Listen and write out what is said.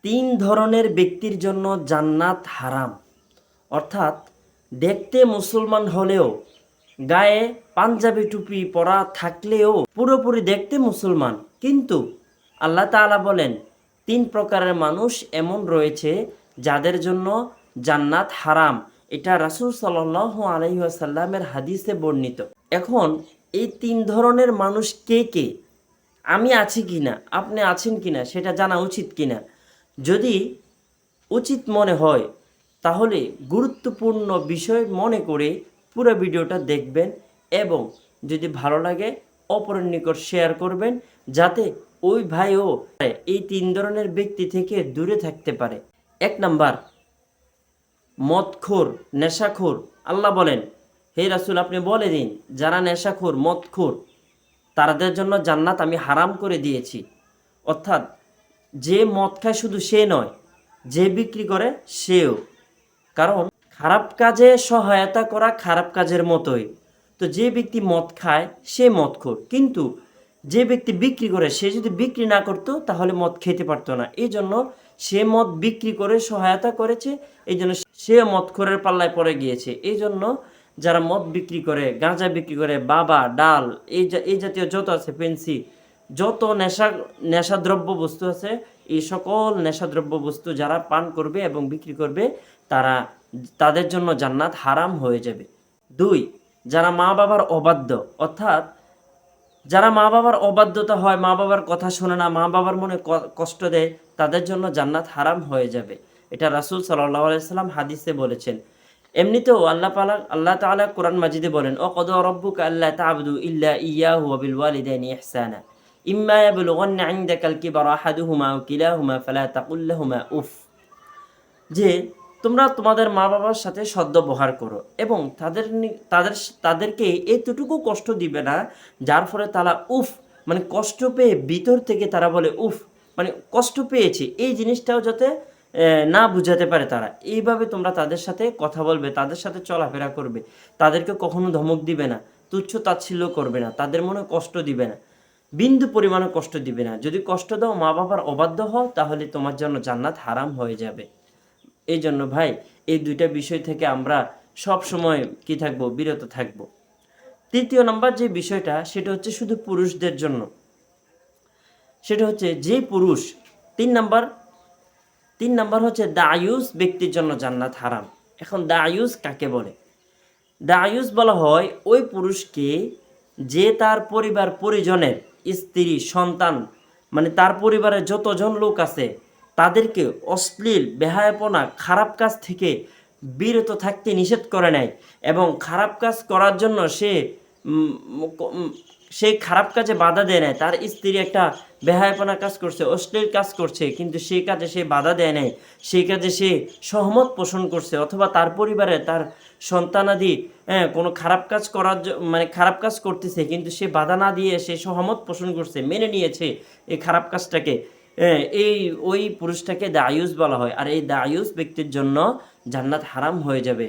তিন ধরনের ব্যক্তির জন্য জান্নাত হারাম। অর্থাৎ দেখতে মুসলমান হলেও গায়ে পাঞ্জাবি টুপি পরা থাকলেও পুরোপুরি দেখতে মুসলমান, কিন্তু আল্লাহ তাআলা বলেন তিন প্রকারের মানুষ এমন রয়েছে যাদের জন্য জান্নাত হারাম। এটা রাসূল সাল্লাল্লাহু আলাইহি ওয়াসাল্লামের হাদিসে বর্ণিত। এখন এই তিন ধরনের মানুষ কে কে, আমি আছি কিনা, আপনি আছেন কিনা সেটা জানা উচিত কিনা। যদি উচিত মনে হয় তাহলে গুরুত্বপূর্ণ বিষয় মনে করে পুরো ভিডিওটা দেখবেন এবং যদি ভালো লাগে অপরের নিকট শেয়ার করবেন, যাতে ওই ভাইও এই তিন ধরনের ব্যক্তি থেকে দূরে থাকতে পারে। 1 নাম্বার, মদখোর, নেশাখোর। আল্লাহ বলেন, হে রাসূল আপনি বলে দিন যারা নেশাখোর, মদখোর, তাদের জন্য জান্নাত আমি হারাম করে দিয়েছি। অর্থাৎ যে মদ খায় শুধু সে নয়, যে বিক্রি করে সেও। কারণ খারাপ কাজে সহায়তা করা খারাপ কাজের মতোই। তো যে ব্যক্তি মদ খায় সে মদখোর, কিন্তু যে ব্যক্তি বিক্রি করে সে যদি বিক্রি না করতো তাহলে মদ খেতে পারতো না। এই জন্য সে মদ বিক্রি করে সহায়তা করেছে, এই জন্য সে মদখোরের পাল্লায় পড়ে গিয়েছে। এই জন্য যারা মদ বিক্রি করে, গাঁজা বিক্রি করে, বাবা, ডাল, এই জাতীয় যত আছে, পেন্সি, যত নেশাদ্রব্য বস্তু আছে, এই সকল নেশাদ্রব্য বস্তু যারা পান করবে এবং বিক্রি করবে তাদের জন্য জান্নাত হারাম হয়ে যাবে। 2, যারা মা বাবার অবাধ্য। অর্থাৎ যারা মা বাবার অবাধ্যতা হয়, মা বাবার কথা শোনে না, মা বাবার মনে কষ্ট দেয়, তাদের জন্য জান্নাত হারাম হয়ে যাবে। এটা রাসূল সাল্লাল্লাহু আলাইহি সাল্লাম হাদিসে বলেছেন। এমনিতেও আল্লাহ তাআলা কোরআন মাজিদে বলেন, ওয়াকাদা রাব্বুকা আল্লা তা'বুদু ইল্লা ইয়্যাহু ওয়া বিল ওয়ালিদাইনি ইহসানা ইম্মা ইয়াবলুগান্না ইনদাকাল কিবারা আহাদুহুমা আও কিলাহুমা ফালা তাকুল লাহুমা উফ। যে তোমরা তোমাদের মা বাবার সাথে সদ্ব্যবহার করো এবং তাদেরকে এতটুকু কষ্ট দিবে না যার ফলে তারা উফ, মানে কষ্ট পেয়ে ভিতর থেকে তারা বলে উফ, মানে কষ্ট পেয়েছে, এই জিনিসটাও যাতে না বুঝাতে পারে তারা। এইভাবে তোমরা তাদের সাথে কথা বলবে, তাদের সাথে চলাফেরা করবে, তাদেরকে কখনো ধমক দিবে না, তুচ্ছ তাচ্ছিল্য করবে না, তাদের মনে কষ্ট দিবে না, বিন্দু পরিমাণে কষ্ট দিবে না। যদি কষ্ট দাও, মা বাবার অবাধ্য হও, তাহলে তোমার জন্য জান্নাত হারাম হয়ে যাবে। এই জন্য ভাই, এই দুইটা বিষয় থেকে আমরা সব সময় কি থাকবো, বিরত থাকব। 3 নম্বর যে বিষয়টা, সেটা হচ্ছে শুধু পুরুষদের জন্য। সেটা হচ্ছে যে পুরুষ, 3 নাম্বার হচ্ছে দায়ুস ব্যক্তির জন্য জান্নাত হারাম। এখন দায়ুস কাকে বলে? দায়ুস বলা হয় ওই পুরুষকে যে তার পরিবার পরিজনের, স্ত্রী, সন্তান, মানে তার পরিবারের যতজন লোক আছে তাদেরকে অশ্লীল, বেহায়াপনা, খারাপ কাজ থেকে বিরত থাকতে নিষেধ করে নেয় এবং খারাপ কাজ করার জন্য সেই খারাপ কাজে বাধা দেয় নাই। তার স্ত্রী একটা বেহায়াপনা কাজ করছে, অশ্লীল কাজ করছে, কিন্তু সেই কাজে সে বাধা দেয় নাই, সেই কাজে সে সহমত পোষণ করছে। অথবা তার পরিবারে তার সন্তানাদি কোনো খারাপ কাজ মানে খারাপ কাজ করতেছে, কিন্তু সে বাধা না দিয়ে সে সহমত পোষণ করছে, মেনে নিয়েছে এই খারাপ কাজটাকে। ওই পুরুষটাকে দায়ুস বলা হয়। আর এই দায়ুস ব্যক্তির জন্য জান্নাত হারাম হয়ে যাবে।